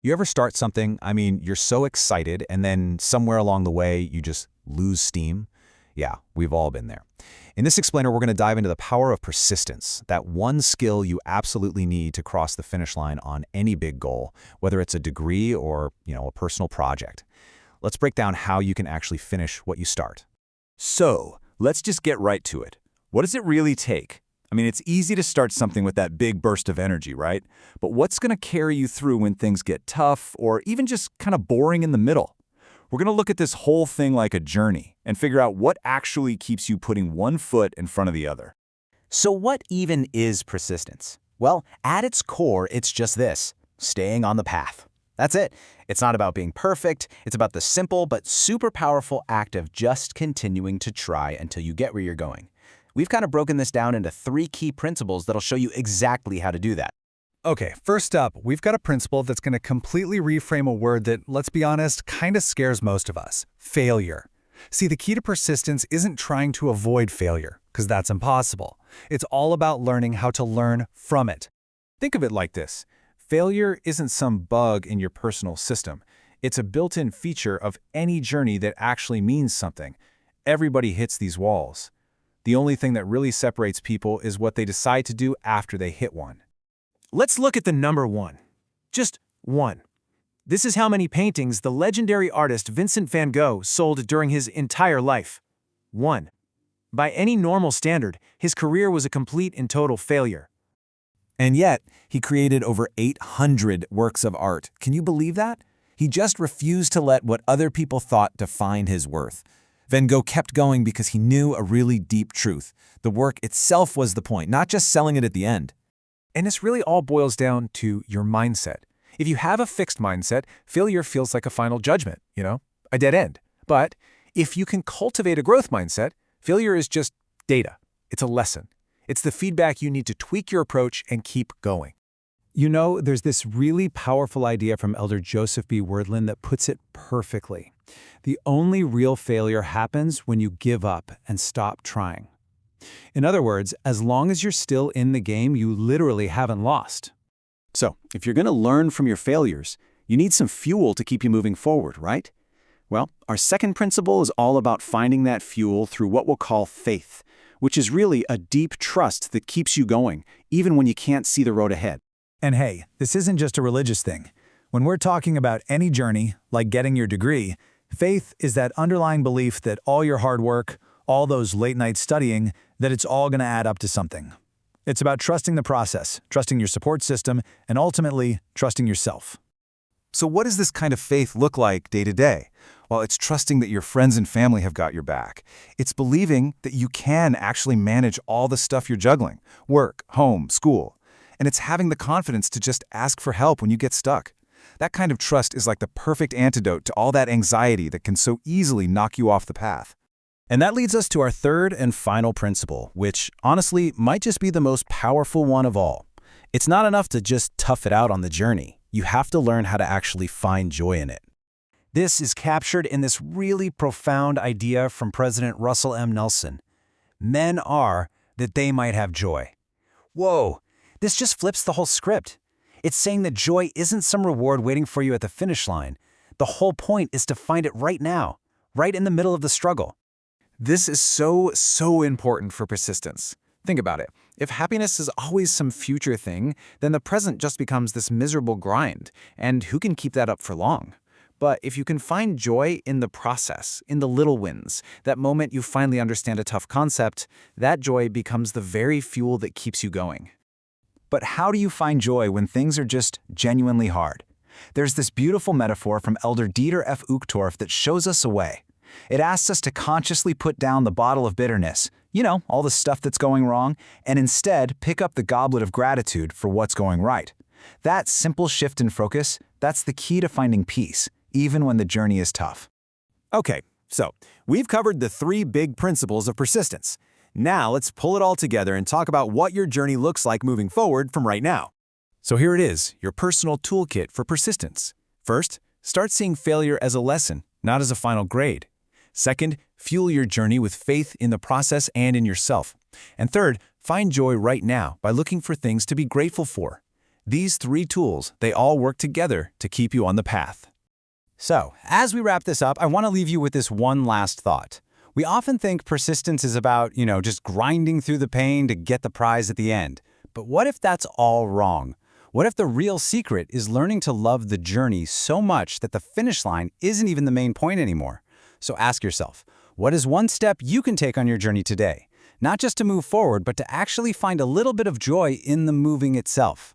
You ever start something, you're so excited, and then somewhere along the way, you just lose steam? Yeah, we've all been there. In this explainer, we're going to dive into the power of persistence, that one skill you absolutely need to cross the finish line on any big goal, whether it's a degree or, a personal project. Let's break down how you can actually finish what you start. So, let's just get right to it. What does it really take? It's easy to start something with that big burst of energy, right? But what's going to carry you through when things get tough or even just kind of boring in the middle? We're going to look at this whole thing like a journey and figure out what actually keeps you putting one foot in front of the other. So what even is persistence? Well, at its core, it's just this: staying on the path. That's it. It's not about being perfect. It's about the simple but super powerful act of just continuing to try until you get where you're going. We've kind of broken this down into 3 key principles that'll show you exactly how to do that. Okay, first up, we've got a principle that's going to completely reframe a word that, let's be honest, kind of scares most of us: failure. See, the key to persistence isn't trying to avoid failure, because that's impossible. It's all about learning how to learn from it. Think of it like this. Failure isn't some bug in your personal system. It's a built-in feature of any journey that actually means something. Everybody hits these walls. The only thing that really separates people is what they decide to do after they hit one. Let's look at the number 1. Just 1. This is how many paintings the legendary artist Vincent van Gogh sold during his entire life. 1. By any normal standard, his career was a complete and total failure. And yet, he created over 800 works of art. Can you believe that? He just refused to let what other people thought define his worth. Van Gogh kept going because he knew a really deep truth. The work itself was the point, not just selling it at the end. And this really all boils down to your mindset. If you have a fixed mindset, failure feels like a final judgment, a dead end. But if you can cultivate a growth mindset, failure is just data. It's a lesson. It's the feedback you need to tweak your approach and keep going. There's this really powerful idea from Elder Joseph B. Wordlin that puts it perfectly. The only real failure happens when you give up and stop trying. In other words, as long as you're still in the game, you literally haven't lost. So, if you're going to learn from your failures, you need some fuel to keep you moving forward, right? Well, our second principle is all about finding that fuel through what we'll call faith, which is really a deep trust that keeps you going, even when you can't see the road ahead. And hey, this isn't just a religious thing. When we're talking about any journey, like getting your degree, faith is that underlying belief that all your hard work, all those late nights studying, that it's all going to add up to something. It's about trusting the process, trusting your support system, and ultimately, trusting yourself. So what does this kind of faith look like day to day? Well, it's trusting that your friends and family have got your back. It's believing that you can actually manage all the stuff you're juggling: work, home, school. And it's having the confidence to just ask for help when you get stuck. That kind of trust is like the perfect antidote to all that anxiety that can so easily knock you off the path. And that leads us to our third and final principle, which honestly might just be the most powerful one of all. It's not enough to just tough it out on the journey. You have to learn how to actually find joy in it. This is captured in this really profound idea from President Russell M. Nelson. Men are that they might have joy. Whoa, this just flips the whole script. It's saying that joy isn't some reward waiting for you at the finish line. The whole point is to find it right now, right in the middle of the struggle. This is so important for persistence. Think about it. If happiness is always some future thing, then the present just becomes this miserable grind, and who can keep that up for long? But if you can find joy in the process, in the little wins, that moment you finally understand a tough concept, that joy becomes the very fuel that keeps you going. But how do you find joy when things are just genuinely hard? There's this beautiful metaphor from Elder Dieter F. Uchtdorf that shows us a way. It asks us to consciously put down the bottle of bitterness, all the stuff that's going wrong, and instead pick up the goblet of gratitude for what's going right. That simple shift in focus, that's the key to finding peace, even when the journey is tough. Okay, so we've covered the 3 big principles of persistence. Now let's pull it all together and talk about what your journey looks like moving forward from right now. So here it is, your personal toolkit for persistence. First, start seeing failure as a lesson, not as a final grade. Second, fuel your journey with faith in the process and in yourself. And third, find joy right now by looking for things to be grateful for. These 3 tools, they all work together to keep you on the path. So, as we wrap this up, I want to leave you with this one last thought. We often think persistence is about, just grinding through the pain to get the prize at the end. But what if that's all wrong? What if the real secret is learning to love the journey so much that the finish line isn't even the main point anymore? So ask yourself, what is one step you can take on your journey today? Not just to move forward, but to actually find a little bit of joy in the moving itself.